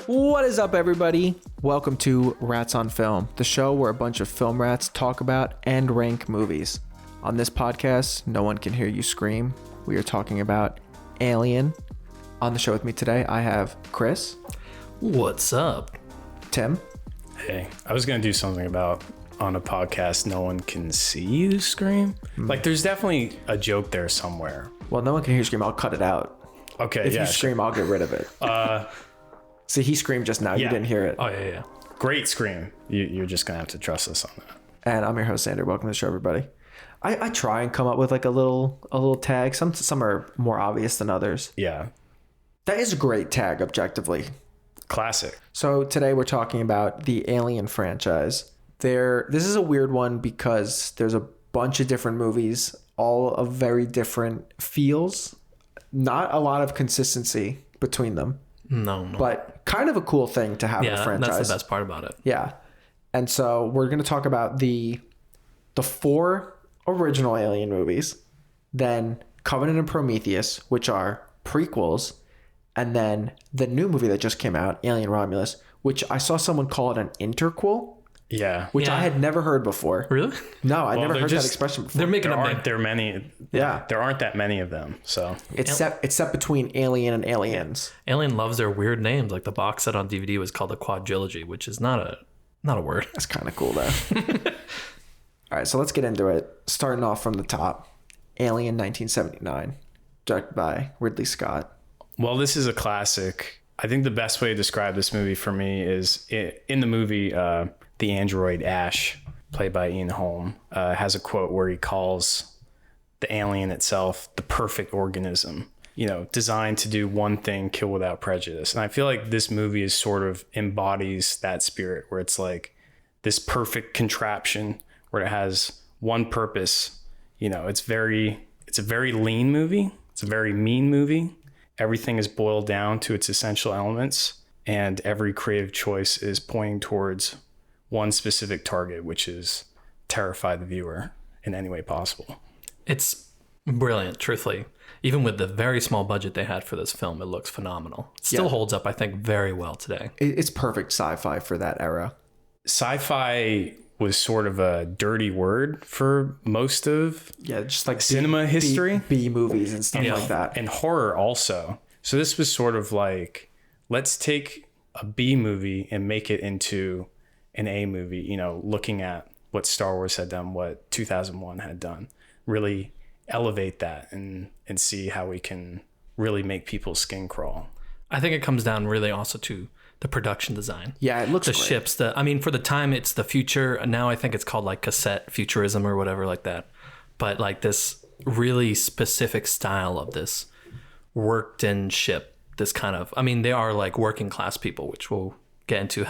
What is up, everybody? Welcome to Rats on Film, the show where a bunch of film rats talk about and rank movies. On this podcast, no one can hear you scream. We are talking about Alien. On the show with me today, I have Chris. What's up? Tim. Hey, I was going to do something about on a podcast, no one can see you scream. Like, there's definitely a joke there somewhere. Well, no one can hear you scream. I'll cut it out. Okay, If yeah. you scream, I'll get rid of it. See, he screamed just now. Yeah. You didn't hear it. Oh, yeah. Great scream. You're just going to have to trust us on that. And I'm your host, Xander. Welcome to the show, everybody. I try and come up with like a little tag. Some are more obvious than others. Yeah. That is a great tag, objectively. Classic. So today we're talking about the Alien franchise. This is a weird one because there's a bunch of different movies, all of very different feels. Not a lot of consistency between them. No. But kind of a cool thing to have in a franchise. That's the best part about it. Yeah. And so we're going to talk about the 4 original Alien movies, then Covenant and Prometheus, which are prequels, and then the new movie that just came out, Alien Romulus, which I saw someone call it an interquel, Yeah. which I had never heard before. Really? No, I never heard that expression before. They're making There a aren't there many. Yeah. There aren't that many of them. So It's set between Alien and Aliens. Alien loves their weird names. Like the box set on DVD was called the Quadrilogy, which is not a word. That's kind of cool, though. All right, so let's get into it. Starting off from the top, Alien 1979, directed by Ridley Scott. Well, this is a classic. I think the best way to describe this movie for me is in the movie, the android Ash, played by Ian Holm, has a quote where he calls the alien itself the perfect organism, designed to do one thing, kill without prejudice. And I feel like this movie is sort of embodies that spirit, where it's like this perfect contraption where it has one purpose. It's a very lean movie. It's a very mean movie. Everything is boiled down to its essential elements, and every creative choice is pointing towards one specific target, which is terrify the viewer in any way possible. It's brilliant, truthfully. Even with the very small budget they had for this film, it looks phenomenal. It still holds up, I think, very well today. It's perfect sci-fi for that era. Sci-fi was sort of a dirty word for most of just like cinema history. B movies and stuff like that. And horror also. So this was sort of like, let's take a B movie and make it into an A movie, looking at what Star Wars had done, what 2001 had done, really elevate that and see how we can really make people's skin crawl. I think it comes down really also to the production design. Yeah, it looks the great. ships. For the time, it's the future. Now I think it's called like cassette futurism or whatever like that. But like this really specific style of this worked in ship, this kind of, they are like working class people, which we'll get into,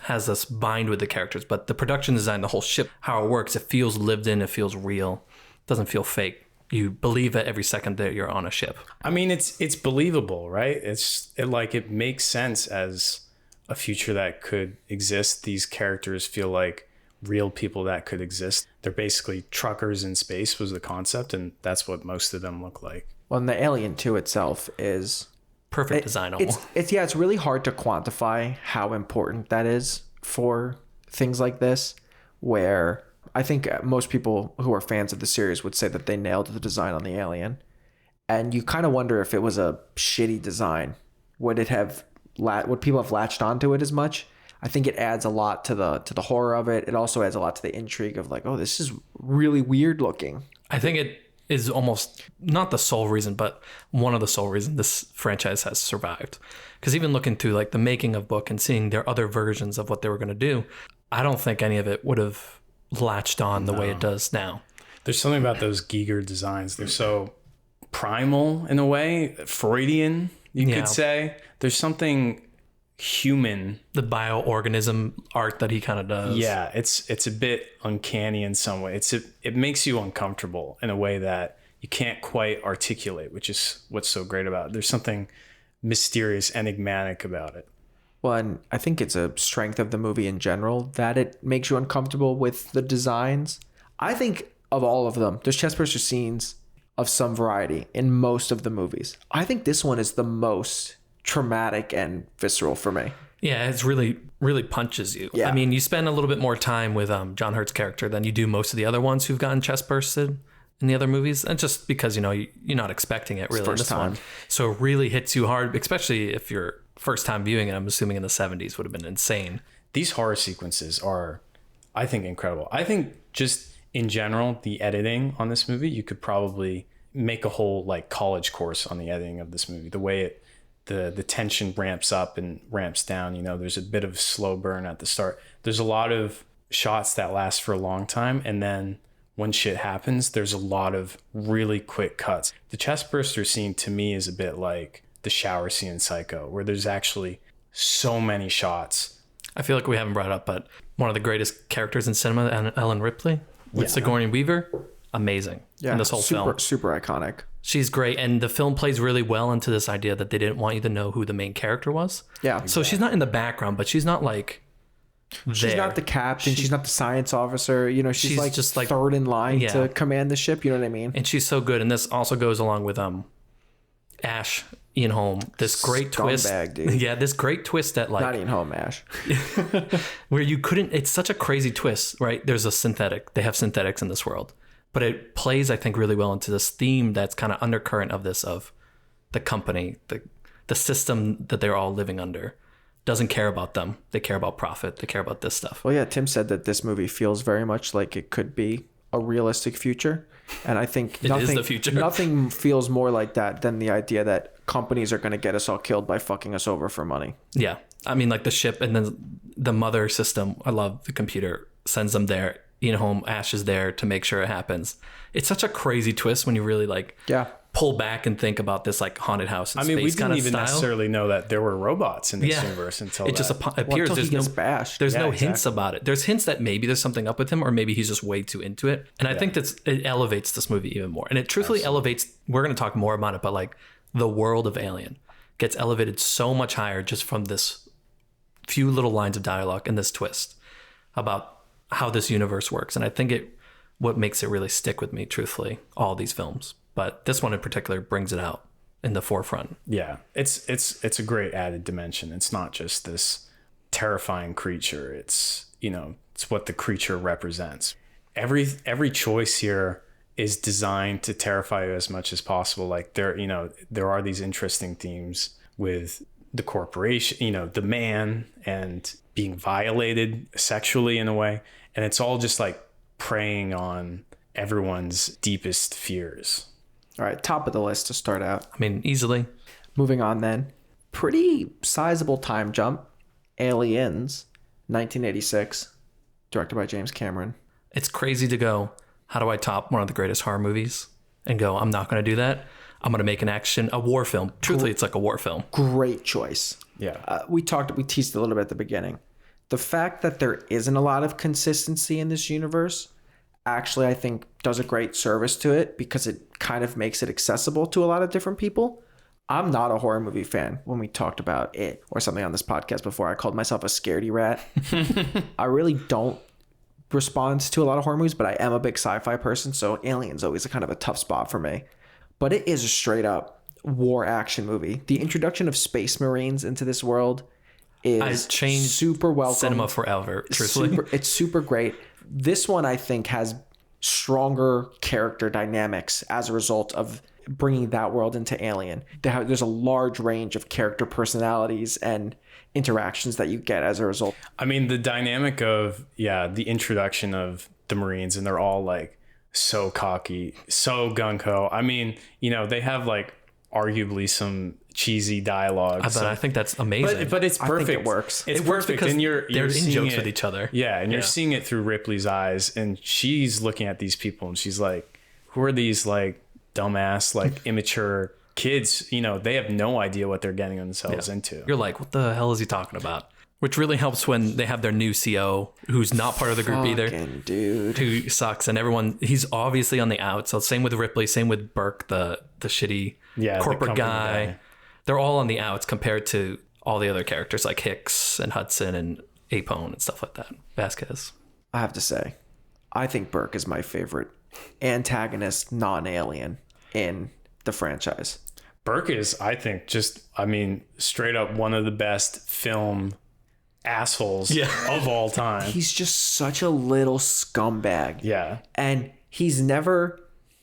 has us bind with the characters. But the production design, the whole ship, how it works, it feels lived in, it feels real, it doesn't feel fake. You believe it every second that you're on a ship. It's believable, right? It makes sense as a future that could exist. These characters feel like real people that could exist. They're basically truckers in space was the concept, and that's what most of them look like. Well, and the Alien 2 itself is perfect design. It's really hard to quantify how important that is for things like this, where I think most people who are fans of the series would say that they nailed the design on the Alien. And you kind of wonder if it was a shitty design, would people have latched onto it as much? I think it adds a lot to the horror of it. It also adds a lot to the intrigue of like, oh, this is really weird looking. I think it is almost not the sole reason, but one of the sole reasons this franchise has survived. Because even looking through like the making of book and seeing their other versions of what they were going to do, I don't think any of it would have latched on the way it does now. There's something about those Giger designs. They're so primal in a way, Freudian, you could say. There's something human. The bioorganism art that he kind of does. Yeah, it's a bit uncanny in some way. It makes you uncomfortable in a way that you can't quite articulate, which is what's so great about it. There's something mysterious, enigmatic about it. Well, and I think it's a strength of the movie in general that it makes you uncomfortable with the designs. I think of all of them, those chest burster scenes of some variety in most of the movies. I think this one is the most traumatic and visceral for me. Yeah, it's really, really punches you. Yeah. I mean, you spend a little bit more time with John Hurt's character than you do most of the other ones who've gotten chest bursted in the other movies. And just because, you're not expecting it really. First time. So it really hits you hard, especially if you're first time viewing it. I'm assuming in the 70s would have been insane. These horror sequences are, I think, incredible. I think just in general, the editing on this movie, you could probably make a whole like college course on the editing of this movie. The way the tension ramps up and ramps down, there's a bit of slow burn at the start. There's a lot of shots that last for a long time. And then when shit happens, there's a lot of really quick cuts. The chestburster scene to me is a bit like the shower scene in Psycho, where there's actually so many shots. I feel like we haven't brought it up, but one of the greatest characters in cinema, Ellen Ripley, with Sigourney Weaver, amazing in this whole film. Super iconic. She's great, and the film plays really well into this idea that they didn't want you to know who the main character was. Yeah. Exactly. So she's not in the background, but she's not like She's not the captain. She's not the science officer. She's like just like third in line to command the ship. You know what I mean? And she's so good. And this also goes along with Ash, Ian Holm. This great twist. Dude. Yeah, this great twist that like not Ian Holm, Ash. where you couldn't. It's such a crazy twist, right? There's a synthetic. They have synthetics in this world, but it plays, I think, really well into this theme that's kind of undercurrent of this of the company, the system that they're all living under. Doesn't care about them. They care about profit. They care about this stuff. Well, yeah, Tim said that this movie feels very much like it could be a realistic future. And I think it is the future. Nothing feels more like that than the idea that companies are going to get us all killed by fucking us over for money. Yeah. I mean, like the ship and then the mother system, I love the computer, sends them there. Ian Holm, Ash is there to make sure it happens. It's such a crazy twist when you really pull back and think about this like haunted house in space we didn't even style. necessarily know that there were robots in this universe until it just appears. Until there's bashed. There's no hints about it. There's hints that maybe there's something up with him, or maybe he's just way too into it. And I think it elevates this movie even more. And it truthfully elevates. We're going to talk more about it, but like the world of Alien gets elevated so much higher just from this few little lines of dialogue and this twist about how this universe works. And I think what makes it really stick with me, truthfully, all these films. But this one in particular brings it out in the forefront. Yeah, it's a great added dimension. It's not just this terrifying creature. It's it's what the creature represents. Every choice here is designed to terrify you as much as possible. Like there are these interesting themes with the corporation, the man, and being violated sexually in a way, and it's all just like preying on everyone's deepest fears. All right, top of the list to start out. I mean, easily. Moving on then. Pretty sizable time jump. Aliens, 1986, directed by James Cameron. It's crazy to go, how do I top one of the greatest horror movies? And go, I'm not going to do that. I'm going to make a war film. Truthfully, it's like a war film. Great choice. Yeah. We teased a little bit at the beginning. The fact that there isn't a lot of consistency in this universe actually, I think, does a great service to it because it kind of makes it accessible to a lot of different people. I'm not a horror movie fan. When we talked about it or something on this podcast before, I called myself a scaredy rat. I really don't respond to a lot of horror movies, but I am a big sci-fi person, so Alien's always a kind of a tough spot for me. But it is a straight up war action movie. The introduction of Space Marines into this world is super welcome. Cinema forever, truthfully. It's super great. This one, I think, has stronger character dynamics as a result of bringing that world into Alien. There's a large range of character personalities and interactions that you get as a result. I mean, the dynamic of, the introduction of the Marines, and they're all like so cocky, so gung-ho. I mean, they have like arguably some cheesy dialogue. But I think that's amazing. But it's perfect. I think it works. It's works perfect. because and they're in jokes with each other. Yeah, and you're seeing it through Ripley's eyes, and she's looking at these people, and she's like, who are these like dumbass, like immature kids? They have no idea what they're getting themselves into. You're like, what the hell is he talking about? Which really helps when they have their new CO, who's not part of the group either. Dude. Who sucks. And everyone, he's obviously on the out. So same with Ripley, same with Burke, the shitty corporate guy. They're all on the outs compared to all the other characters like Hicks and Hudson and Apone and stuff like that. Vasquez. I have to say, I think Burke is my favorite antagonist, non-alien. in the franchise. Burke is, I think, straight up one of the best film assholes of all time. He's just such a little scumbag. Yeah. And he's never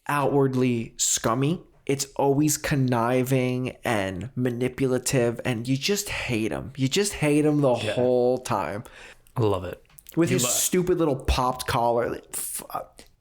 outwardly scummy. It's always conniving and manipulative, and you just hate him. You just hate him the whole time. I love it. With his stupid little popped collar.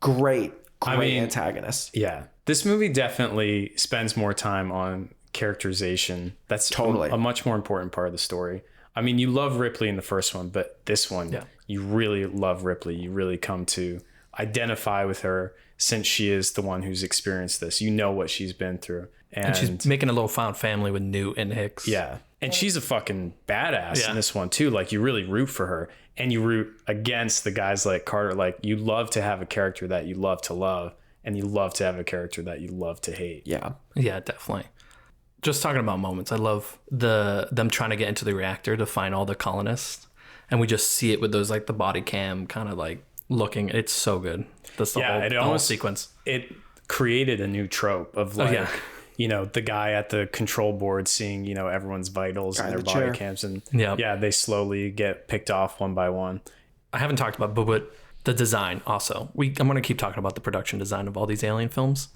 Great antagonist. Yeah. This movie definitely spends more time on characterization. That's totally a much more important part of the story. I mean, you love Ripley in the first one, but this one, you really love Ripley. You really come to identify with her since she is the one who's experienced this. You know what she's been through. And she's making a little found family with Newt and Hicks. Yeah. And she's a fucking badass in this one too. Like, you really root for her, and you root against the guys like Carter. Like, you love to have a character that you love to love, and you love to have a character that you love to hate. Yeah. Yeah, definitely. Just talking about moments, I love them trying to get into the reactor to find all the colonists, and we just see it with those, like, the body cam kind of like looking. It's so good. That's the whole sequence. It created a new trope of like, the guy at the control board seeing, everyone's vitals and their body cams, and they slowly get picked off one by one. I haven't talked about, but the design also. I'm going to keep talking about the production design of all these alien films.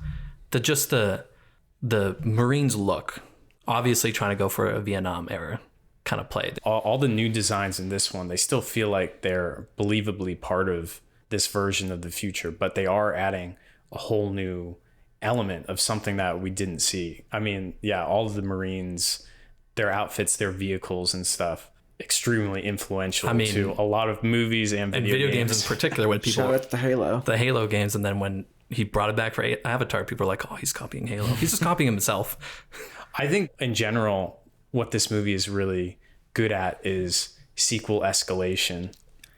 The Marines look, obviously trying to go for a Vietnam era kind of play. All the new designs in this one, they still feel like they're believably part of this version of the future, but they are adding a whole new element of something that we didn't see. I mean, all of the Marines, their outfits, their vehicles and stuff, extremely influential to a lot of movies and video games in particular. When people shout out the Halo games, and then when he brought it back for Avatar, people are like, oh, he's copying Halo. He's just copying himself. I think in general, what this movie is really good at is sequel escalation.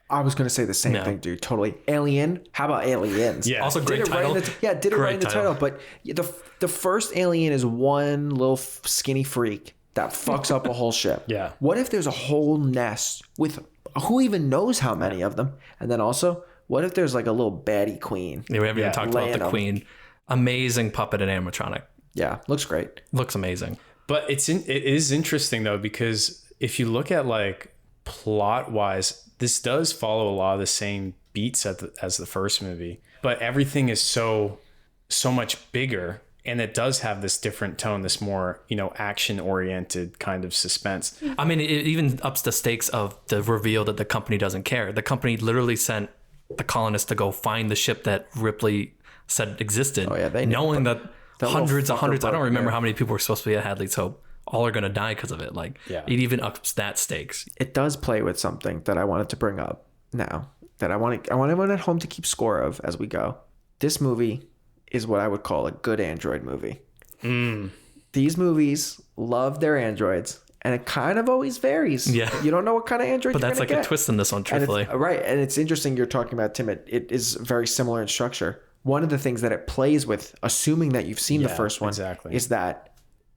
I was going to say the same thing, dude. Totally. Alien. How about Aliens? Yeah. Also great title. Did it right in the title. But the first Alien is one little skinny freak that fucks up a whole ship. Yeah. What if there's a whole nest with who even knows how many of them? And then also, what if there's like a little baddie queen? Yeah, we haven't even talked about the queen. Amazing puppet and animatronic. Yeah, looks great. Looks amazing. But it is interesting though, because if you look at like plot wise, this does follow a lot of the same beats as the first movie, but everything is so much bigger, and it does have this different tone, this more action oriented kind of suspense. I mean, it even ups the stakes of the reveal that the company doesn't care. The company literally sent the colonists to go find the ship that Ripley said existed. Oh yeah, they knew, knowing that hundreds. I don't remember how many people were supposed to be at Hadley's Hope. All are going to die because of it. Like, it even ups that stakes. It does play with something that I wanted to bring up now, that I want everyone at home to keep score of as we go. This movie is what I would call a good android movie. These movies love their androids, and it kind of always varies. Yeah. You don't know what kind of android but that's like a twist in this one, truthfully. Right. And it's interesting you're talking about, Tim. It is very similar in structure. One of the things that it plays with, assuming that you've seen the first one, is that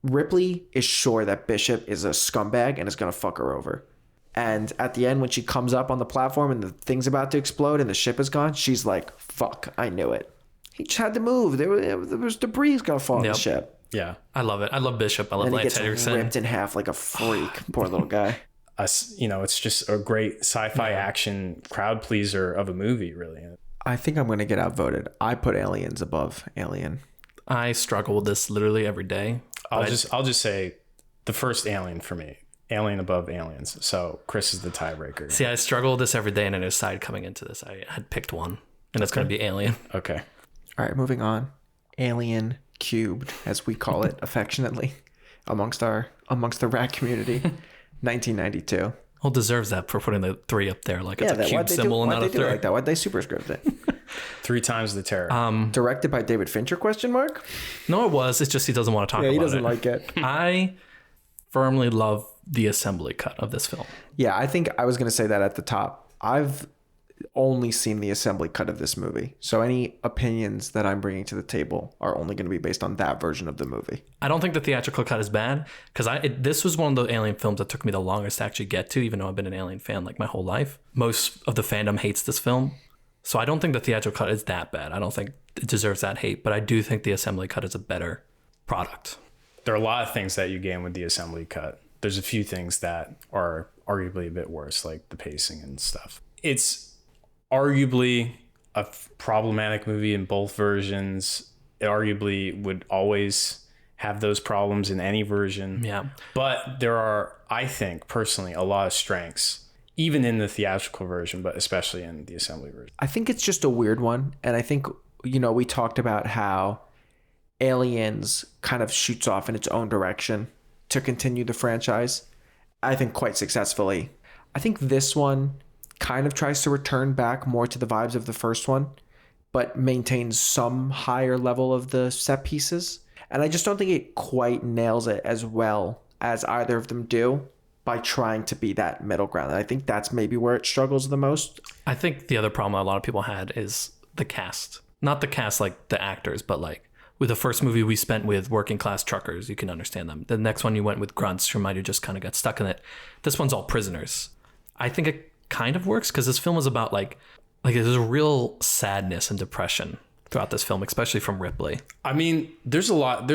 Ripley is sure that Bishop is a scumbag and is going to fuck her over. And at the end, when she comes up on the platform and the thing's about to explode and the ship is gone, she's like, fuck, I knew it. He just had to move. There was debris going to fall on the ship. Yeah. I love it. I love Bishop. I love Lance Henriksen. He gets ripped in half like a freak. Poor little guy. It's just a great sci-fi action crowd pleaser of a movie, really. I think I'm going to get outvoted. I put Aliens above Alien. I struggle with this literally every day. I'll just say the first Alien for me. Alien above Aliens. So Chris is the tiebreaker. See, I struggle with this every day, and I decided coming into this, I had picked one, and it's going to be Alien. Okay. All right, moving on. Alien Cubed, as we call it affectionately, amongst the rat community, 1992. Well, deserves that for putting the 3 up there, like it's a cube symbol and not a 3. Like that? Why'd they superscript it? 3 times the terror. Directed by David Fincher? Question mark? No, it was. It's just he doesn't want to talk about it. Yeah, he doesn't like it. I firmly love the assembly cut of this film. Yeah, I think I was going to say that at the top. I've only seen the assembly cut of this movie, so any opinions that I'm bringing to the table are only going to be based on that version of the movie. I don't think the theatrical cut is bad, because this was one of the Alien films that took me the longest to actually get to, even though I've been an Alien fan like my whole life. Most of the fandom hates this film, so I don't think the theatrical cut is that bad. I don't think it deserves that hate, but I do think the assembly cut is a better product. There are a lot of things that you gain with the assembly cut. There's a few things that are arguably a bit worse, like the pacing and stuff. It's arguably a problematic movie in both versions. It arguably would always have those problems in any version. Yeah. But there are, I think, personally, a lot of strengths, even in the theatrical version, but especially in the assembly version. I think it's just a weird one. And I think, we talked about how Aliens kind of shoots off in its own direction to continue the franchise, I think quite successfully. I think this one kind of tries to return back more to the vibes of the first one, but maintains some higher level of the set pieces. And I just don't think it quite nails it as well as either of them do by trying to be that middle ground. And I think that's maybe where it struggles the most. I think the other problem a lot of people had is the cast. Not the cast like the actors, but like with the first movie we spent with working class truckers, you can understand them. The next one you went with grunts who might have just kind of got stuck in it. This one's all prisoners. I think it kind of works because this film is about like there's a real sadness and depression throughout this film, especially from Ripley. I mean, there's a lot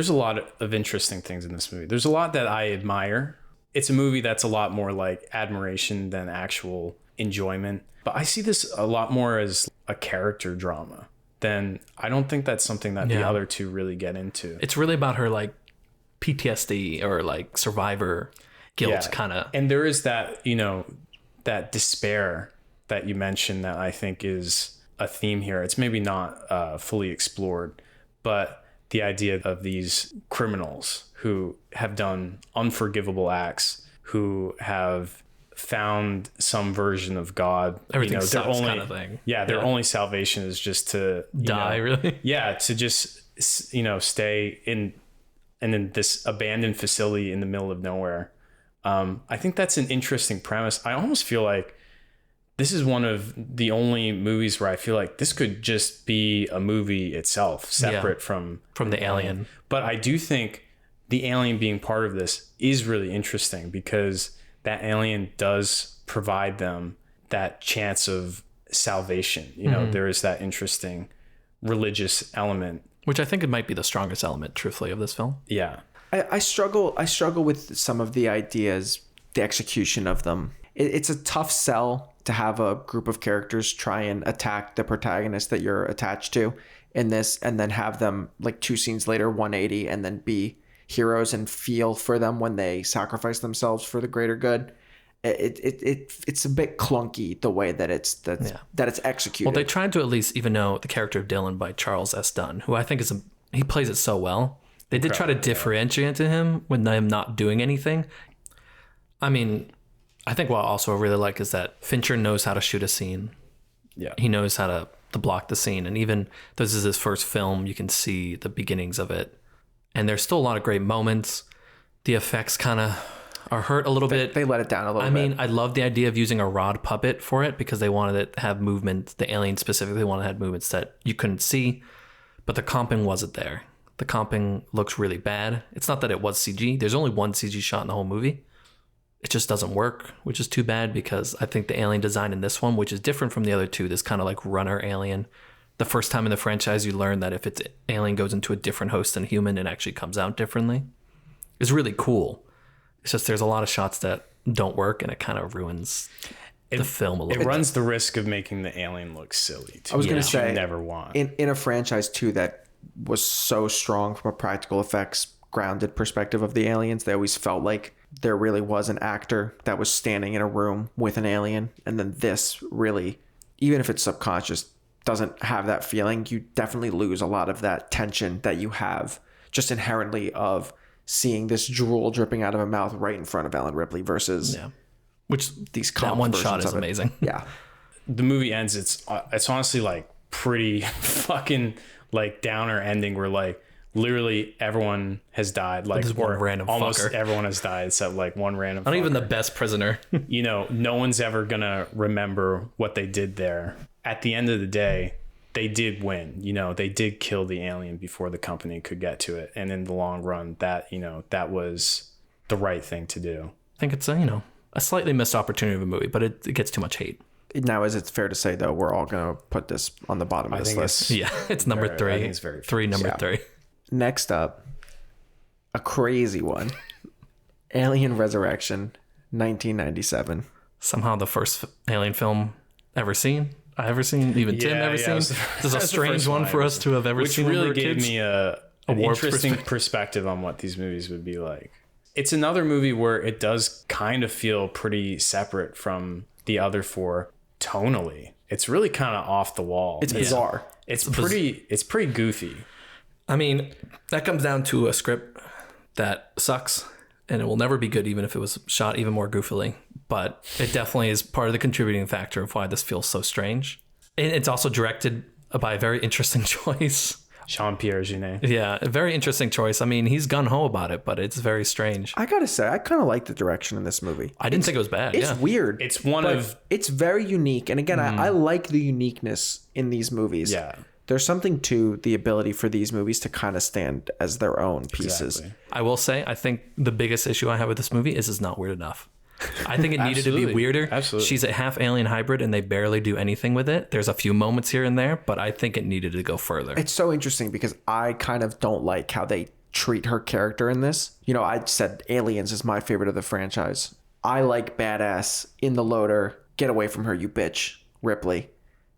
of interesting things in this movie. There's a lot that I admire. It's a movie that's a lot more like admiration than actual enjoyment. But I see this a lot more as a character drama. Then I don't think that's something that the other two really get into. It's really about her like PTSD or like survivor guilt kind of. And there is that, that despair that you mentioned that I think is a theme here. It's maybe not fully explored, but the idea of these criminals who have done unforgivable acts, who have found some version of God. Everything sucks kind of thing. Yeah, their only salvation is just to die, really. Yeah, to just stay in this abandoned facility in the middle of nowhere. I think that's an interesting premise. I almost feel like this is one of the only movies where I feel like this could just be a movie itself, separate from the alien. But I do think the alien being part of this is really interesting because that alien does provide them that chance of salvation. There is that interesting religious element, which I think it might be the strongest element, truthfully, of this film. Yeah. I struggle with some of the ideas, the execution of them. It's a tough sell to have a group of characters try and attack the protagonist that you're attached to in this, and then have them like 2 scenes later 180 and then be heroes and feel for them when they sacrifice themselves for the greater good. It's a bit clunky the way that it's executed. Well, they tried to at least even know the character of Dylan by Charles S. Dunn, who I think he plays it so well. They did try to differentiate him with them not doing anything. I mean, I think what I also really like is that Fincher knows how to shoot a scene. Yeah, he knows how to block the scene, and even this is his first film, you can see the beginnings of it. And there's still a lot of great moments. The effects kind of are hurt a little bit. They let it down a little bit. I mean, I love the idea of using a rod puppet for it because they wanted it to have movement. The alien specifically wanted to have movements that you couldn't see, but the comping wasn't there. The comping looks really bad. It's not that it was CG. There's only one CG shot in the whole movie. It just doesn't work, which is too bad because I think the alien design in this one, which is different from the other two, this kind of like runner alien. The first time in the franchise, you learn that if it's alien goes into a different host than human, it actually comes out differently. It's really cool. It's just there's a lot of shots that don't work, and it kind of ruins the film a little bit. It runs the risk of making the alien look silly, too. I was going to say, you never want. In a franchise, too, that was so strong from a practical effects grounded perspective of the aliens, they always felt like there really was an actor that was standing in a room with an alien. And then this really, even if it's subconscious, doesn't have that feeling. You definitely lose a lot of that tension that you have just inherently of seeing this drool dripping out of a mouth right in front of Ellen Ripley versus which these that one shot is amazing. Yeah. The movie ends. It's honestly like pretty fucking like downer ending where like literally everyone has died. Like one random almost fucker. Everyone has died except like one random Not fucker. even the best prisoner. No one's ever gonna remember what they did there. At the end of the day, they did win. They did kill the alien before the company could get to it. And in the long run, that was the right thing to do. I think it's a slightly missed opportunity of a movie, but it gets too much hate. Now, is it fair to say, though, we're all going to put this on the bottom of this list? Yeah, it's number I 3. think it's very three, number Yeah. 3. Next up, a crazy one. Alien Resurrection, 1997. Somehow the first Alien film ever seen. Even Tim ever seen. was- This is a that's the strange first one for us to have ever which seen. when we really were gave kids. me an warped interesting perspective on what these movies would be like. It's another movie where it does kind of feel pretty separate from the other 4 tonally. It's really kind of off the wall. It's bizarre. It's pretty goofy. I mean, that comes down to a script that sucks, and it will never be good, even if it was shot even more goofily. But it definitely is part of the contributing factor of why this feels so strange. And it's also directed by a very interesting choice. Jean-Pierre Jeunet. Yeah, a very interesting choice. I mean, he's gung-ho about it, but it's very strange. I got to say, I kind of like the direction in this movie. I didn't think it was bad. It's weird. It's one but of... It's very unique. And again, I like the uniqueness in these movies. Yeah. There's something to the ability for these movies to kind of stand as their own pieces. Exactly. I will say, I think the biggest issue I have with this movie is it's not weird enough. I think it needed to be Absolutely. weirder. Absolutely. She's a half alien hybrid and they barely do anything with it. There's a few moments here and there, but I think it needed to go further. It's so interesting because I kind of don't like how they treat her character in this. You know, I said Aliens is my favorite of the franchise. I like badass in the loader. Get away from her, you bitch, Ripley.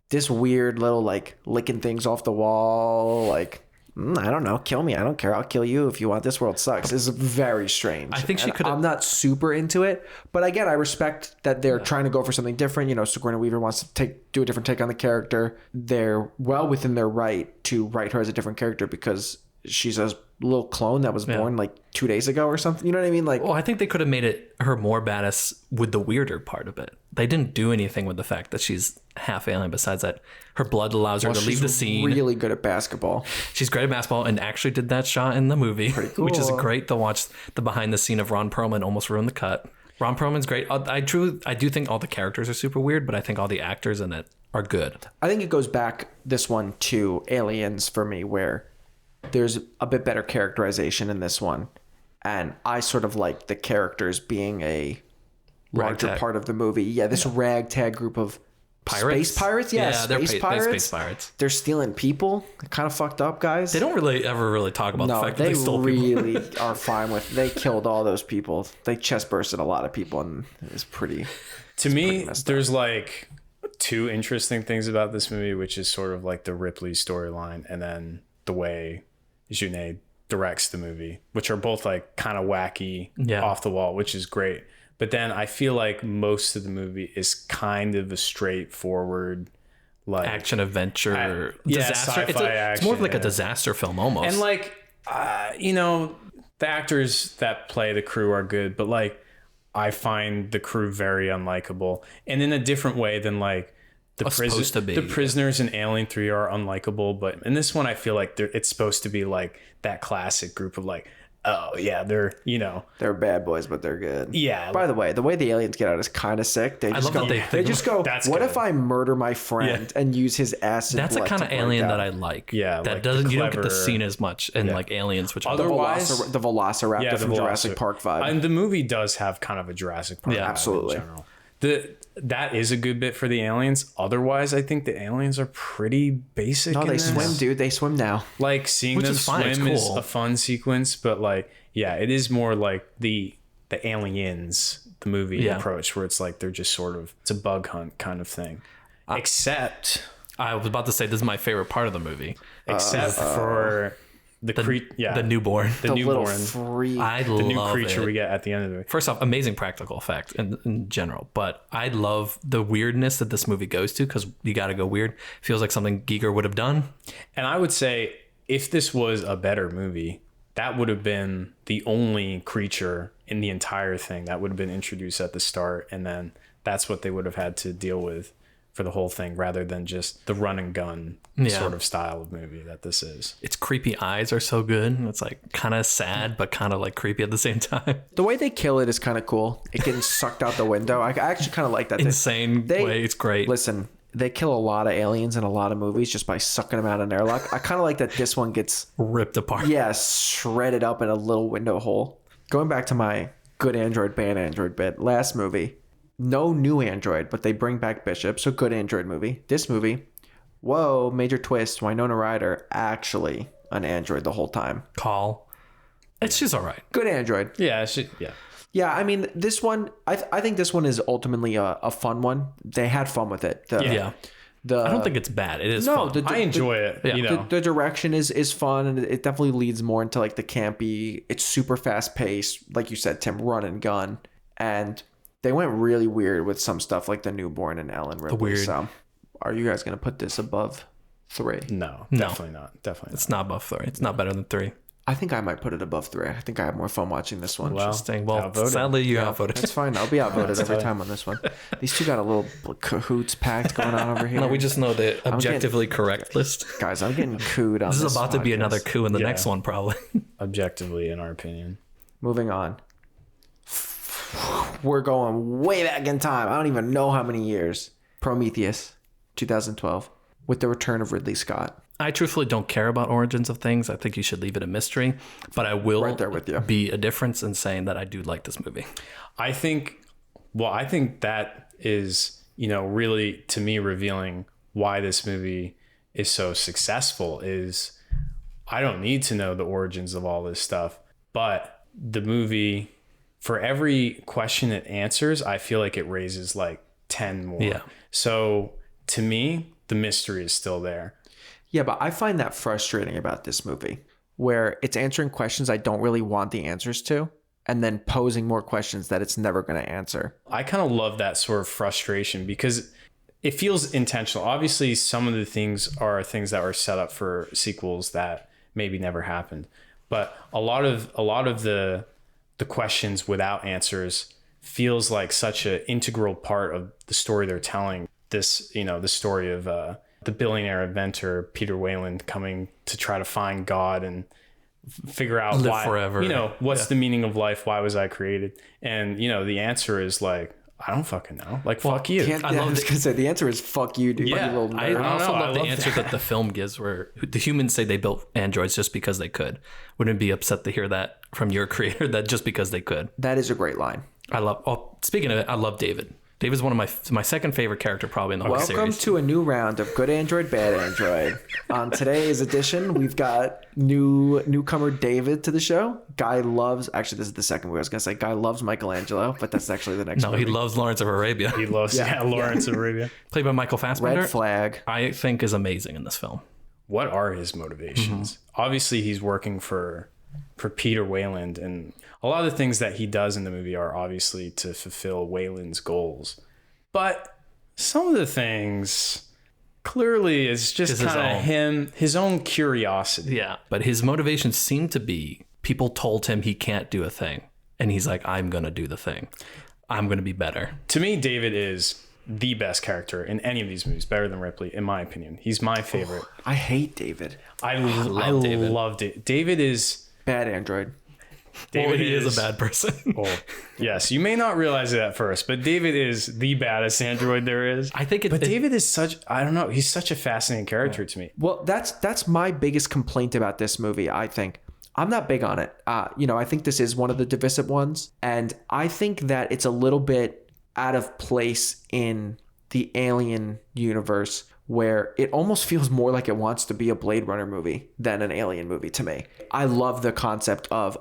This weird little like licking things off the wall, like I don't know, kill me. I don't care. I'll kill you if you want. This world sucks. Is very strange. I think she And could've- I'm not super into it, but again, I respect that they're trying to go for something different. You know, Sigourney Weaver wants to do a different take on the character. They're well within their right to write her as a different character because she's a little clone that was born like 2 days ago or something. You know what I mean? Like, Well, I think they could have made her more badass with the weirder part of it. They didn't do anything with the fact that she's half alien. Besides that, her blood allows her to leave the scene. Really good at basketball. She's great at basketball and actually did that shot in the movie, which is cool. great to watch the behind the scene of Ron Perlman almost ruined the cut. Ron Perlman's great. I do think all the characters are super weird, but I think all the actors in it are good. I think it goes back this one to Aliens for me, where there's a bit better characterization in this one, and I sort of like the characters being a larger Ragtag. part of the movie. Yeah, this ragtag group of Pirates? space pirates. Yeah, they're space they're pirates. space pirates. They're stealing people. They're kind of fucked up guys. They don't ever talk about the No, fact that they they stole people. really are fine with. They killed all those people. They chest bursted a lot of people, and it's pretty. To me, messed there's like 2 interesting things about this movie, which is sort of like the Ripley storyline and then the way Jeunet directs the movie, which are both like kind of wacky, off the wall, which is great. But then I feel like most of the movie is kind of a straightforward, like Action adventure disaster. sci-fi It's more of like a action, disaster film almost. and like you know, the actors that play the crew are good, but like I find the crew very unlikable, and in a different way than like supposed to be. the prisoners in Alien 3 are unlikable, but in this one I feel like it's supposed to be like that classic group of like, oh yeah, they're, you know, They're bad boys, but they're good. yeah. By the way the aliens get out is kind of sick. They just love go. that They just go. That's What good. if I murder my friend and use his acid? that's the blood kind to of break alien out? that I like. Yeah, that like doesn't the you don't get the clever- scene as much in like Aliens, which The, Otherwise- the Velociraptor yeah, from the Jurassic Velociraptor. Park vibe. And the movie does have kind of a Jurassic Park Yeah, vibe absolutely. in general. That is a good bit for the aliens. Otherwise, I think the aliens are pretty basic. No, in they this. swim, dude. They swim now. Like seeing Which them is fine, it's swim is cool. a fun sequence, but like, yeah, it is more like the aliens, the movie approach, where it's like they're just sort of, it's a bug hunt kind of thing. Except I was about to say this is my favorite part of the movie. for the newborn. the The little newborn, freak. I the new love creature it. we get at the end of it. First off, amazing practical effect in general, but I love the weirdness that this movie goes to because you got to go weird. Feels like something Giger would have done. And I would say if this was a better movie, that would have been the only creature in the entire thing that would have been introduced at the start. And then that's what they would have had to deal with for the whole thing rather than just the run and gun sort of style of movie that this is. Its creepy eyes are so good. It's like kind of sad, but kind of like creepy at the same time. The way they kill it is kind of cool. It getting sucked out the window. I actually kind of like that. Insane way. It's great. Listen, they kill a lot of aliens in a lot of movies just by sucking them out of an airlock. I kind of like that this one gets Ripped apart. shredded up in a little window hole. Going back to my good android, bad android bit, last movie, no new android, but they bring back Bishop, so good android movie. This movie, whoa, major twist, Winona Ryder actually an android the whole time. She's all right. Good android. Yeah. Yeah, I mean, this one, I think this one is ultimately a fun one. They had fun with it. I don't think it's bad. It is fun. I enjoy it. Yeah. You know, the direction is fun, and it definitely leads more into like the campy. It's super fast paced, like you said, Tim, run and gun, and they went really weird with some stuff like the newborn and Ellen Ripley. Weird. So, are you guys gonna put this above 3? no, definitely not. Definitely not. It's not above 3. It's not better than 3. I think I might put it above 3. I think I have more fun watching this one. Well, Interesting. Well, outvoted. sadly, you outvoted. That's fine. I'll be outvoted every time on this one. These two got a little cahoots pact going on over here. No, we just know the objectively correct list. Guys, I'm getting cooed on this. This is about to be podcast. another coup in the Yeah. next one, probably. Objectively, in our opinion. Moving on. We're going way back in time. I don't even know how many years. Prometheus, 2012, with the return of Ridley Scott. I truthfully don't care about origins of things. I think you should leave it a mystery. But I will Right there with you. be a difference in saying that I do like this movie. I think that is, really to me revealing why this movie is so successful is I don't need to know the origins of all this stuff, but the movie, for every question it answers, I feel like it raises like 10 more. Yeah. So to me, the mystery is still there. Yeah, but I find that frustrating about this movie, where it's answering questions I don't really want the answers to, and then posing more questions that it's never going to answer. I kind of love that sort of frustration because it feels intentional. Obviously, some of the things are things that were set up for sequels that maybe never happened, but a lot of the questions without answers feels like such an integral part of the story they're telling. This, the story of the billionaire inventor Peter Wayland coming to try to find God and figure out Live why forever. What's the meaning of life? Why was I created? And the answer is like, I don't fucking know. Like, fuck you. I was going to say, the answer is fuck you, dude. Yeah, You little I nerd. also know. I love the love answer that the film gives where the humans say they built androids just because they could. Wouldn't be upset to hear that from your creator, that just because they could. That is a great line. Speaking of it, I love David. David's one of my second favorite character probably in the whole Welcome series. to a new round of Good Android, Bad Android. On today's edition, we've got newcomer David to the show. Guy loves, actually this is the second movie I was going to say, Guy loves Michelangelo, but that's actually the next No, movie. he loves Lawrence of Arabia. He loves Lawrence of Arabia. Played by Michael Fassbender. Red Flag. I think is amazing in this film. What are his motivations? Obviously, he's working for Peter Wayland, and a lot of the things that he does in the movie are obviously to fulfill Wayland's goals. But some of the things clearly is just kind of his own curiosity. Yeah, but his motivations seem to be people told him he can't do a thing, and he's like, I'm gonna do the thing. I'm gonna be better. To me, David is the best character in any of these movies, better than Ripley, in my opinion. He's my favorite. I hate David. I David. loved it. David is... Bad Android. David he is a bad person. Yes, you may not realize it at first, but David is the baddest android there is. I think David is such, I don't know, he's such a fascinating character to me. Well, that's my biggest complaint about this movie, I think. I'm not big on it. I think this is one of the divisive ones, and I think that it's a little bit out of place in the Alien universe, where it almost feels more like it wants to be a Blade Runner movie than an Alien movie to me. I love the concept of,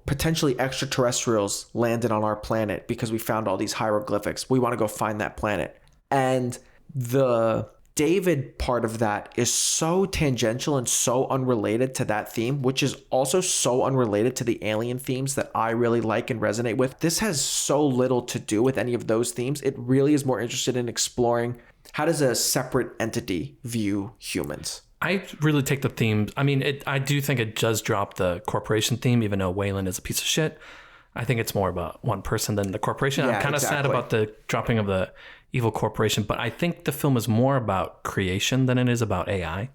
potentially extraterrestrials landed on our planet because we found all these hieroglyphics. We want to go find that planet. And the David part of that is so tangential and so unrelated to that theme, which is also so unrelated to the Alien themes that I really like and resonate with. This has so little to do with any of those themes. It really is more interested in exploring how does a separate entity view humans. I really take the theme. I mean, I do think it does drop the corporation theme, even though Wayland is a piece of shit. I think it's more about one person than the corporation. Yeah, I'm kind of sad about the dropping of the evil corporation, but I think the film is more about creation than it is about AI.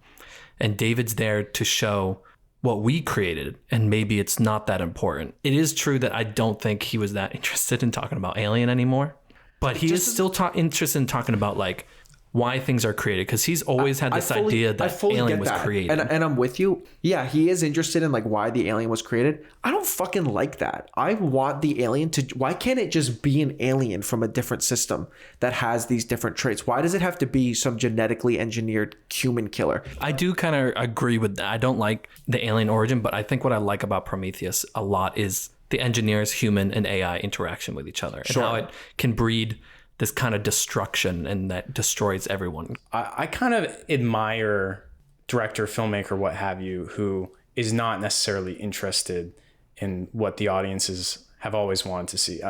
And David's there to show what we created, and maybe it's not that important. It is true that I don't think he was that interested in talking about Alien anymore, but he is still interested in talking about like why things are created, because he's always had this idea that alien was created. And I'm with you. Yeah, he is interested in like why the alien was created. I don't fucking like that. I want the alien to, why can't it just be an alien from a different system that has these different traits? Why does it have to be some genetically engineered human killer? I do kind of agree with that. I don't like the alien origin, but I think what I like about Prometheus a lot is the engineers, human and AI interaction with each other, and how it can breed this kind of destruction and that destroys everyone. I kind of admire director, filmmaker, what have you, who is not necessarily interested in what the audiences have always wanted to see.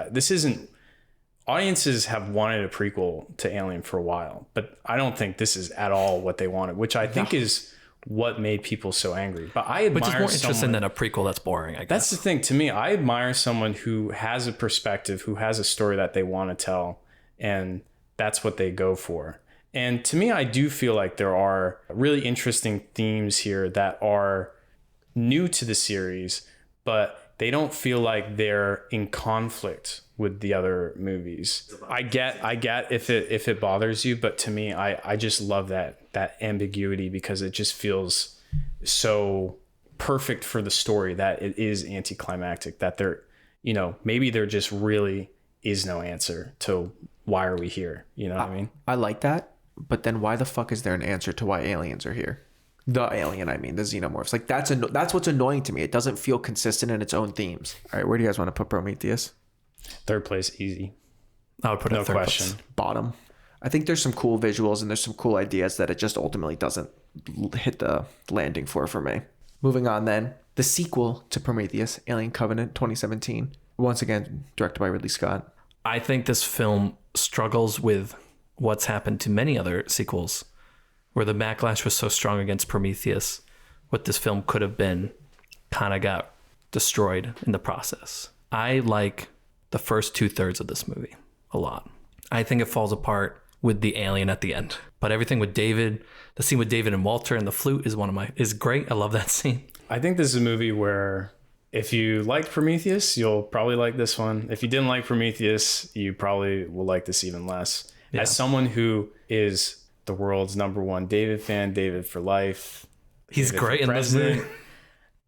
Audiences have wanted a prequel to Alien for a while, but I don't think this is at all what they wanted, which I think is what made people so angry. But I admire Which is more interesting than a prequel that's boring, I guess. That's the thing. To me, I admire someone who has a perspective, who has a story that they want to tell, and that's what they go for. And to me, I do feel like there are really interesting themes here that are new to the series, but they don't feel like they're in conflict with the other movies. I get if it bothers you, but to me, I just love that ambiguity, because it just feels so perfect for the story that it is anticlimactic, that maybe there just really is no answer to why are we here? You know what I mean? I like that, but then why the fuck is there an answer to why aliens are here? The alien, I mean, the xenomorphs. Like that's what's annoying to me. It doesn't feel consistent in its own themes. All right, where do you guys want to put Prometheus? Third place, easy. I would put it third question. Place. Bottom. I think there's some cool visuals and there's some cool ideas that it just ultimately doesn't hit the landing for me. Moving on then, the sequel to Prometheus, Alien Covenant 2017. Once again, directed by Ridley Scott. I think this film struggles with what's happened to many other sequels, where the backlash was so strong against Prometheus. What this film could have been kind of got destroyed in the process. I like the first 2/3 of this movie a lot. I think it falls apart with the alien at the end, but everything with David, the scene with David and Walter and the flute is great. I love that scene. I think this is a movie where if you liked Prometheus, you'll probably like this one. If you didn't like Prometheus, you probably will like this even less. Yeah. As someone who is the world's #1 David fan, David for life. He's David great in this movie.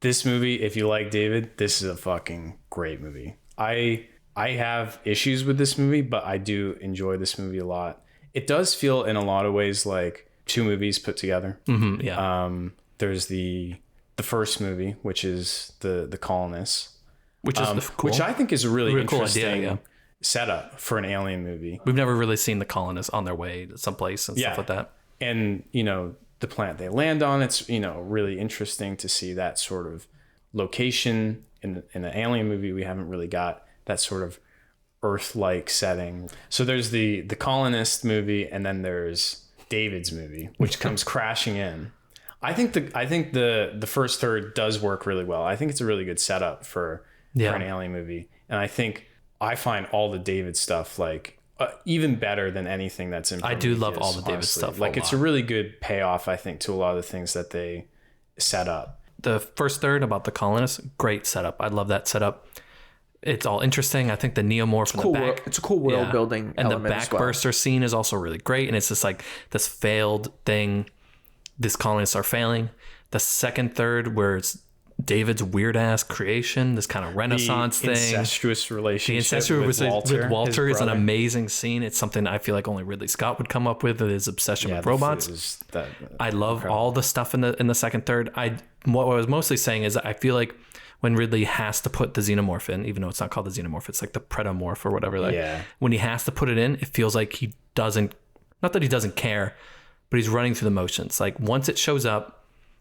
This movie, if you like David, this is a fucking great movie. I have issues with this movie, but I do enjoy this movie a lot. It does feel in a lot of ways like two movies put together. Mm-hmm, yeah. There's the first movie, which is the Colonists, which is cool. Which I think is a really interesting cool idea, setup for an alien movie. We've never really seen the colonists on their way to someplace and stuff like that. And the planet they land on, it's really interesting to see that sort of location in an alien movie. We haven't really got that sort of Earth-like setting. So there's the Colonist movie, and then there's David's movie, which comes crashing in. I think the first third does work really well. I think it's a really good setup for an alien movie, and I find all the David stuff like even better than anything that's in Prometheus. I do love all the David stuff. Like it's a really good payoff, I think, to a lot of the things that they set up. The first third about the colonists, great setup. I love that setup. It's all interesting. I think the neomorph in the back. It's a cool world building and element. And the backburster scene is also really great. And it's just like this failed thing. These colonists are failing. The second third, where it's David's weird ass creation, this kind of Renaissance thing. Incestuous relationship with Walter is an amazing scene. It's something I feel like only Ridley Scott would come up with. His obsession with robots. I love all the stuff in the second third. What I was mostly saying is I feel like when Ridley has to put the xenomorph in, even though it's not called the xenomorph, it's like the predomorph or whatever. When he has to put it in, it feels like he doesn't. Not that he doesn't care, but he's running through the motions. Like once it shows up.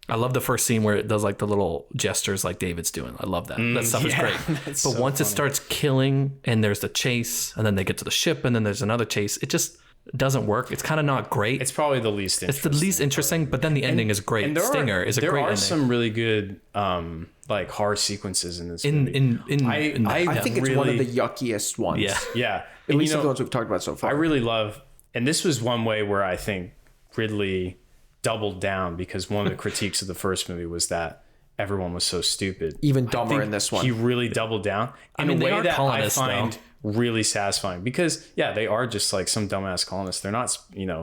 I love the first scene where it does like the little gestures like David's doing. I love that. That stuff is great. But once it starts killing and there's the chase and then they get to the ship and then there's another chase, it just doesn't work. It's kind of not great. It's probably the least interesting. It's the least interesting, but then the ending is great. Stinger is a great ending. There are some really good like horror sequences in this movie. I think it's one of the yuckiest ones. Yeah. At least of the ones we've talked about so far. I really love, and this was one way where I think Ridley doubled down, because one of the critiques of the first movie was that everyone was so stupid. Even dumber in this one. He really doubled down in a way that I find really satisfying, because they are just like some dumbass colonists. They're not,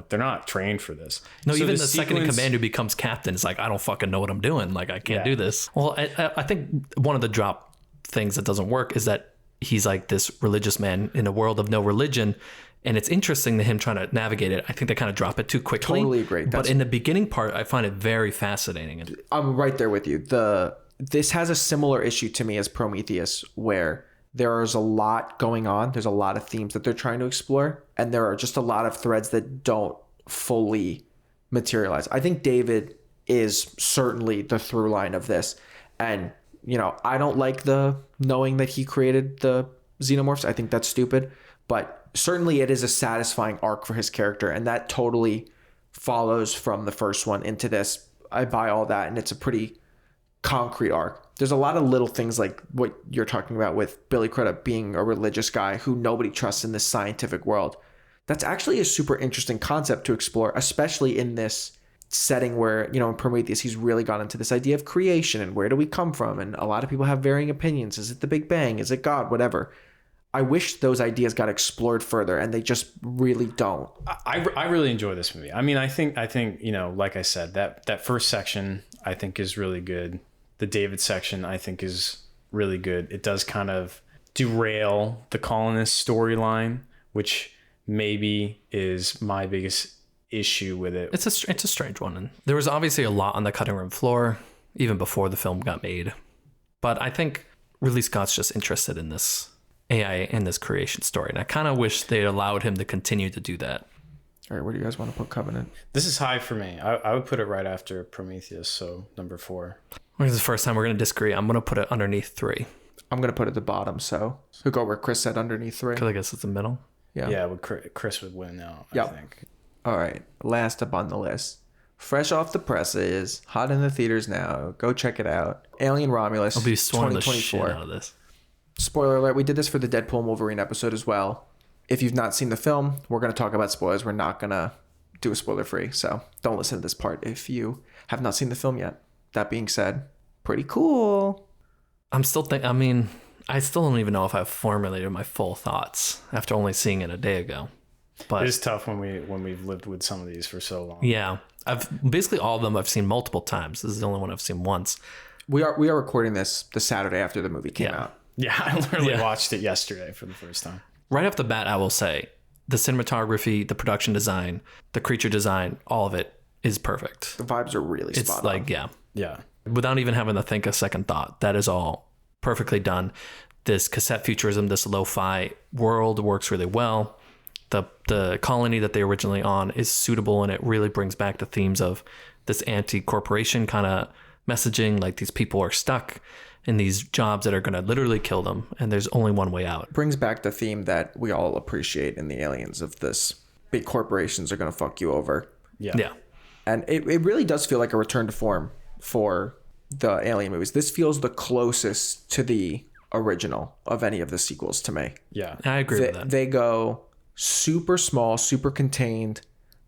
they're not trained for this. No, so even the second in command who becomes captain is like, I don't fucking know what I'm doing. Like, I can't do this. Well, I think one of the drop things that doesn't work is that he's like this religious man in a world of no religion. And it's interesting to him trying to navigate it. I think they kind of drop it too quickly. Totally agree. But in the beginning part, I find it very fascinating. I'm right there with you. This has a similar issue to me as Prometheus, where there is a lot going on. There's a lot of themes that they're trying to explore. And there are just a lot of threads that don't fully materialize. I think David is certainly the through line of this. And, I don't like the knowing that he created the xenomorphs. I think that's stupid. But certainly it is a satisfying arc for his character, and that totally follows from the first one into this. I buy all that, and it's a pretty concrete arc. There's a lot of little things like what you're talking about with Billy Crudup being a religious guy who nobody trusts in this scientific world. That's actually a super interesting concept to explore, especially in this setting where, in Prometheus, he's really gone into this idea of creation and where do we come from? And a lot of people have varying opinions. Is it the Big Bang? Is it God? Whatever. I wish those ideas got explored further, and they just really don't. I really enjoy this movie. I mean, I think like I said, that first section I think is really good. The David section I think is really good. It does kind of derail the colonist storyline, which maybe is my biggest issue with it. It's a strange one, and there was obviously a lot on the cutting room floor even before the film got made. But I think Ridley Scott's just interested in this AI in this creation story, and I kind of wish they allowed him to continue to do that. All right, where do you guys want to put Covenant? This is high for me. I would put it right after Prometheus, so number 4. This is the first time we're going to disagree. I'm going to put it underneath 3. I'm going to put it at the bottom, so we'll go where Chris said underneath 3. Because I guess it's the middle. Yeah, Chris would win now, I think. All right, last up on the list. Fresh off the presses, hot in the theaters now. Go check it out. Alien Romulus, I'll be sworn the shit out of this. Spoiler alert, we did this for the Deadpool and Wolverine episode as well. If you've not seen the film, we're going to talk about spoilers. We're not going to do a spoiler free, so don't listen to this part if you have not seen the film yet. That being said, pretty cool. I still don't even know if I've formulated my full thoughts after only seeing it a day ago. But it is tough when we've lived with some of these for so long. Yeah. I've basically all of them I've seen multiple times. This is the only one I've seen once. We are recording this the Saturday after the movie came out. Yeah, I literally watched it yesterday for the first time. Right off the bat, I will say the cinematography, the production design, the creature design, all of it is perfect. The vibes are really spot on. It's like, yeah. Without even having to think a second thought, that is all perfectly done. This cassette futurism, this lo-fi world works really well. The colony that they originally on is suitable, and it really brings back the themes of this anti-corporation kind of messaging, like these people are stuck in these jobs that are going to literally kill them, and there's only one way out. Brings back the theme that we all appreciate in the Aliens of this big corporations are going to fuck you over. Yeah. And it really does feel like a return to form for the Alien movies. This feels the closest to the original of any of the sequels to me. Yeah. I agree with that. They go super small, super contained.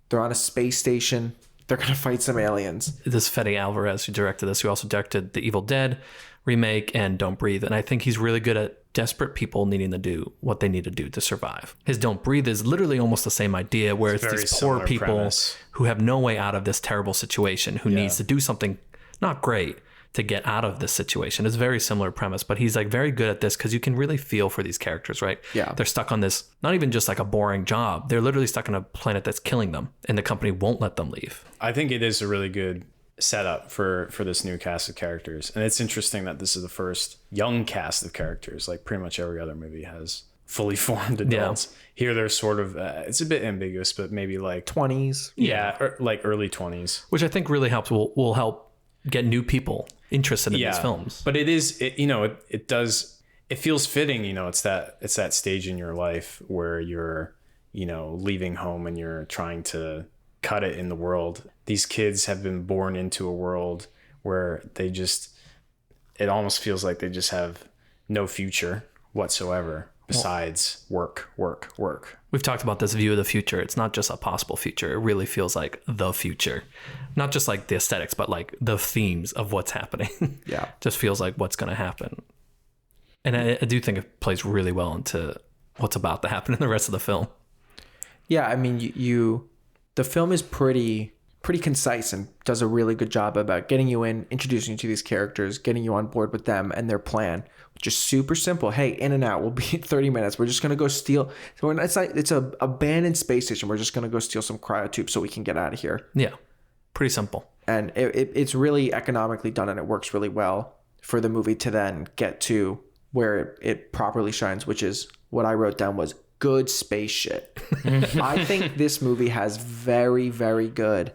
They're on a space station. They're going to fight some aliens. This Fede Alvarez, who directed this, who also directed The Evil Dead remake and Don't Breathe. And I think he's really good at desperate people needing to do what they need to do to survive. His Don't Breathe is literally almost the same idea, where it's these poor people premise. Who have no way out of this terrible situation, who needs to do something not great to get out of this situation. It's a very similar premise, but he's like very good at this because you can really feel for these characters, right? Yeah. They're stuck on this, not even just like a boring job. They're literally stuck on a planet that's killing them, and the company won't let them leave. I think it is a really good setup for this new cast of characters. And it's interesting that this is the first young cast of characters. Like pretty much every other movie has fully formed adults. Yeah. Here they're sort of, it's a bit ambiguous, but maybe like 20s. Yeah, or like early 20s. Which I think really helps, will help get new people interested in these films. But it feels fitting, it's that stage in your life where you're, leaving home and you're trying to cut it in the world. These kids have been born into a world where it almost feels like they just have no future whatsoever besides work. We've talked about this view of the future. It's not just a possible future. It really feels like the future. Not just like the aesthetics, but like the themes of what's happening. Yeah. Just feels like what's going to happen. And I do think it plays really well into what's about to happen in the rest of the film. Yeah, I mean, the film is pretty concise and does a really good job about getting you in, introducing you to these characters, getting you on board with them and their plan, which is super simple. Hey, in and out. We'll be in 30 minutes. We're just going to go steal. So it's a abandoned space station. We're just going to go steal some cryotubes so we can get out of here. Yeah, pretty simple. And it's really economically done, and it works really well for the movie to then get to where it properly shines, which is what I wrote down was good space shit. I think this movie has very, very good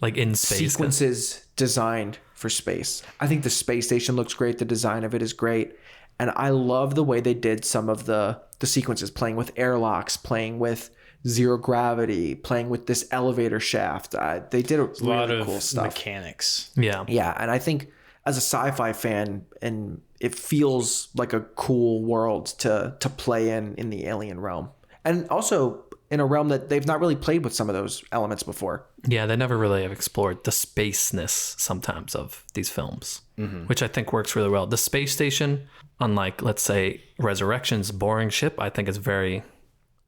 like in space sequences designed for space. I think the space station looks great. The design of it is great. And I love the way they did some of the sequences, playing with airlocks, playing with zero gravity, playing with this elevator shaft. They did a really cool stuff. Mechanics. Yeah. Yeah. And I think as a sci-fi fan, and it feels like a cool world to play in the alien realm. And also in a realm that they've not really played with some of those elements before. Yeah, they never really have explored the spaceness sometimes of these films, which I think works really well. The space station, unlike, let's say, Resurrection's boring ship, I think is very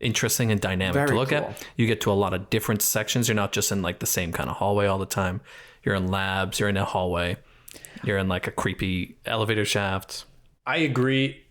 interesting and dynamic to look at. You get to a lot of different sections. You're not just in like the same kind of hallway all the time. You're in labs, you're in a hallway, you're in like a creepy elevator shaft. I agree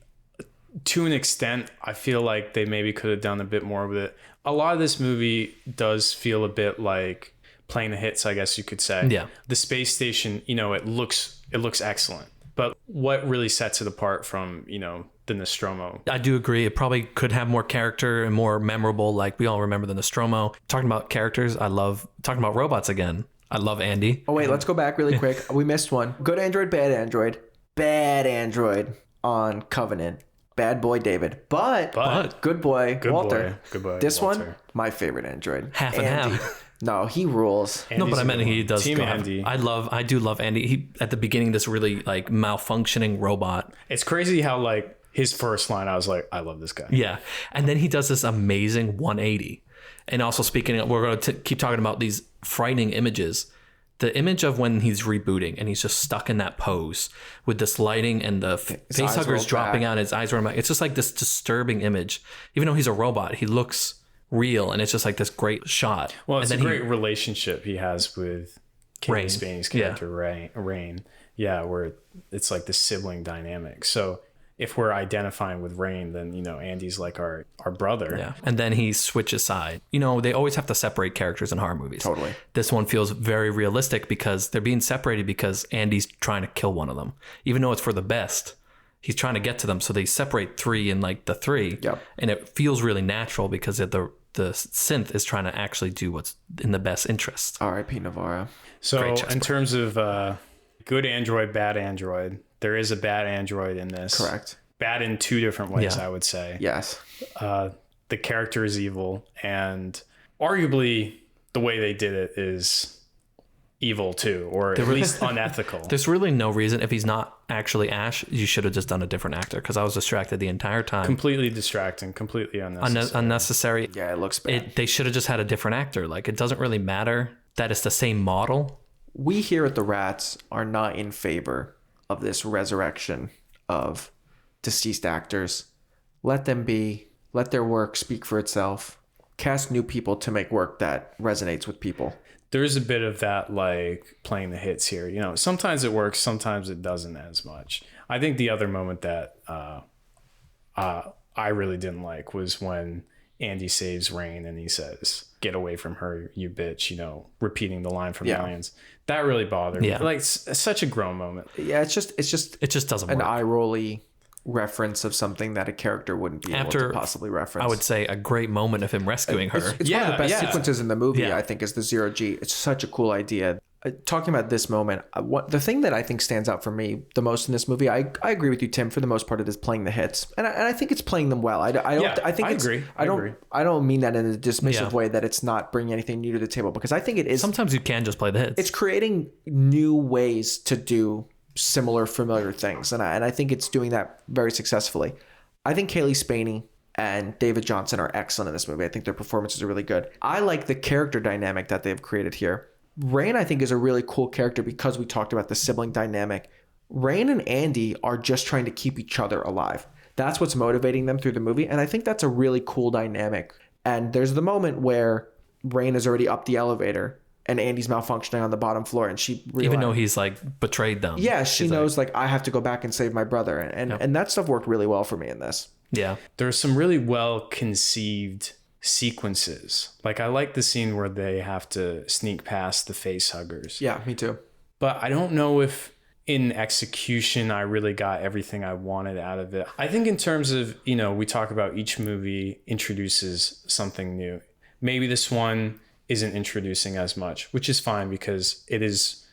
to an extent. I feel like they maybe could have done a bit more with it. A lot of this movie does feel a bit like playing the hits, I guess you could say. Yeah. The space station, it looks excellent. But what really sets it apart from, the Nostromo? I do agree. It probably could have more character and more memorable. Like we all remember the Nostromo. Talking about characters, I love talking about robots again. I love Andy. Oh, wait, let's go back really quick. We missed one. Good android, bad android. Bad android on Covenant. Bad boy David. But good boy Walter. Good boy This Walter. one, my favorite android. Half and Andy. half. No, he rules. No, but I meant he does. Team Andy. I do love Andy. He at the beginning, this really like malfunctioning robot. It's crazy how like his first line, I was like, I love this guy. Yeah, and then he does this amazing 180. And also speaking of, we're going to keep talking about these frightening images. The image of when he's rebooting and he's just stuck in that pose with this lighting and the face huggers dropping out, his eyes rolling back. It's just like this disturbing image. Even though he's a robot, he looks real, and it's just like this great shot. Well, it's and a then great relationship he has with Kate Spain's character, Rain. Yeah, where it's like the sibling dynamic. So if we're identifying with Rain, then Andy's like our brother. Yeah, and then he switches side. They always have to separate characters in horror movies. Totally. This one feels very realistic because they're being separated because Andy's trying to kill one of them, even though it's for the best. He's trying to get to them, so they separate three in like the three. Yep. And it feels really natural because the synth is trying to actually do what's in the best interest. R.I.P. Navarro. So in terms of good android, bad android, there is a bad android in this. Correct. Bad in two different ways, Yeah. I would say. Yes. The character is evil, and arguably the way they did it is evil too, or at least unethical. There's really no reason. If he's not actually Ash, you should have just done a different actor, because I was distracted the entire time. Completely distracting, completely unnecessary. Unnecessary. Yeah, it looks bad. They should have just had a different actor. Like, it doesn't really matter that it's the same model. We here at the Rats are not in favor of this resurrection of deceased actors. Let them be. Let their work speak for itself. Cast new people to make work that resonates with people. There's a bit of that, like playing the hits here. Sometimes it works, sometimes it doesn't as much. I think the other moment that I really didn't like was when Andy saves Rain and he says, "Get away from her, you bitch," repeating the line from Aliens. That really bothered me. Like, it's such a grown moment. Yeah, it just doesn't an work. eye-rolly reference of something that a character wouldn't be able to possibly reference. I would say a great moment of him rescuing her. It's one of the best sequences in the movie, Yeah. I think, is the zero G. It's such a cool idea. Talking about this moment, the thing that I think stands out for me the most in this movie, I agree with you, Tim. For the most part, it is playing the hits, and I think it's playing them well. I agree. I don't mean that in a dismissive way, that it's not bringing anything new to the table, because I think it is. Sometimes you can just play the hits. It's creating new ways to do similar, familiar things, and I think it's doing that very successfully. I think Kaylee Spaney and David Johnson are excellent in this movie. I think their performances are really good. I like the character dynamic that they've created here. Rain, I think, is a really cool character because we talked about the sibling dynamic. Rain and Andy are just trying to keep each other alive. That's what's motivating them through the movie. And I think that's a really cool dynamic. And there's the moment where Rain is already up the elevator and Andy's malfunctioning on the bottom floor, and she realized, even though he's like betrayed them. Yeah, she knows like I have to go back and save my brother, and that stuff worked really well for me in this. Yeah, there's some really well conceived sequences. Like I like the scene where they have to sneak past the face huggers. Yeah, me too. But I don't know if in execution I really got everything I wanted out of it. I think in terms of, we talk about each movie introduces something new. Maybe this one isn't introducing as much, which is fine because it is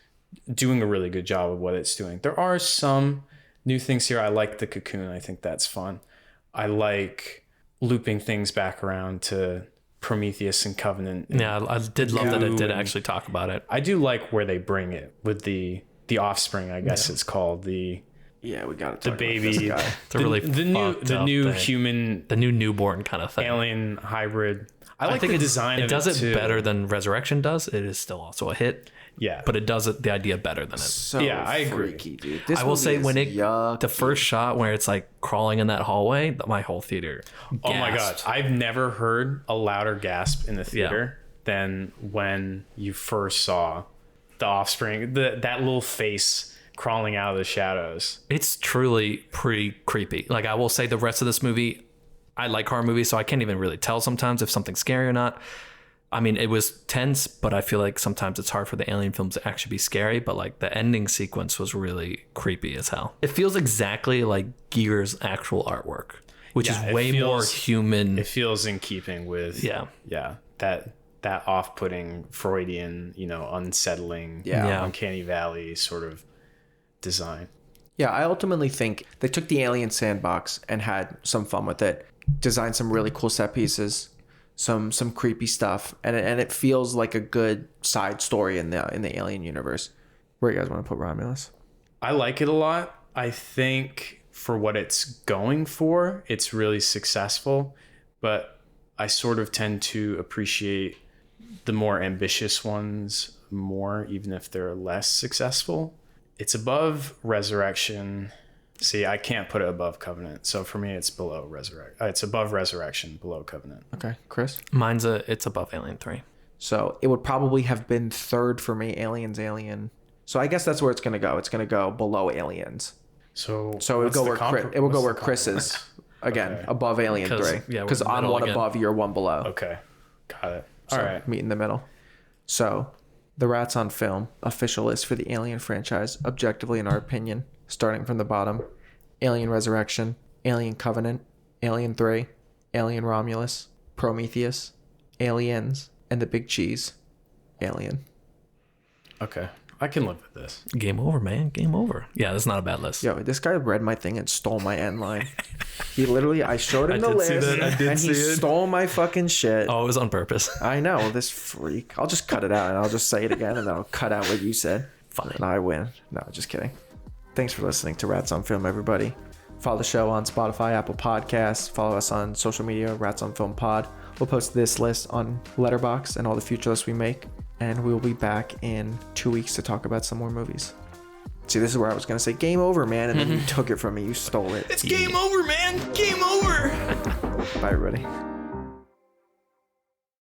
doing a really good job of what it's doing. There are some new things here. I like the cocoon. I think that's fun. I like looping things back around to Prometheus and Covenant. Yeah, I did love that it did actually talk about it. I do like where they bring it with the offspring, I guess it's called. We got the baby. The new human, the new newborn kind of thing. Alien hybrid. I think the design. It does it better than Resurrection does. It is still also a hit. Yeah, but it does the idea better than it. So I agree, dude. I will say when the first shot where it's like crawling in that hallway, my whole theater gasped. Oh my god! I've never heard a louder gasp in the theater than when you first saw the offspring. That little face crawling out of the shadows. It's truly pretty creepy. Like I will say, the rest of this movie, I like horror movies, so I can't even really tell sometimes if something's scary or not. I mean, it was tense, but I feel like sometimes it's hard for the alien films to actually be scary. But like the ending sequence was really creepy as hell. It feels exactly like Gier's actual artwork, which is way more human. It feels in keeping with that off-putting Freudian, unsettling, uncanny valley sort of design. Yeah, I ultimately think they took the alien sandbox and had some fun with it. Designed some really cool set pieces, some creepy stuff, and it feels like a good side story in the alien universe. Where you guys want to put Romulus? I like it a lot. I think for what it's going for, it's really successful, but I sort of tend to appreciate the more ambitious ones more, even if they're less successful. It's above Resurrection. See, I can't put it above Covenant. So for me, it's below Resurrection. It's above Resurrection, below Covenant. Okay, Chris? It's above Alien 3. So it would probably have been third for me, Alien. So I guess that's where it's going to go. It's going to go below Aliens. So it would go where Chris is. Again, above Alien 3. Because I'm one above, you're one below. Okay, got it. All right. Meet in the middle. So the Rats on Film official list for the Alien franchise, objectively in our opinion, starting from the bottom: Alien Resurrection, Alien Covenant, Alien 3, Alien Romulus, Prometheus, Aliens, and the big cheese, Alien. Okay, I can live with this. Game over, man. Game over. Yeah, that's not a bad list. Yo, this guy read my thing and stole my end line. He literally, I showed him the list, and he stole my fucking shit. Oh, it was on purpose. I know, this freak. I'll just cut it out, and I'll just say it again, and then I'll cut out what you said. Fine. And I win. No, just kidding. Thanks for listening to Rats on Film, everybody. Follow the show on Spotify, Apple Podcasts. Follow us on social media, Rats on Film Pod. We'll post this list on Letterboxd and all the future lists we make. And we'll be back in 2 weeks to talk about some more movies. See, this is where I was going to say game over, man. And then you took it from me. You stole it. It's game over, man. Game over. Bye, everybody.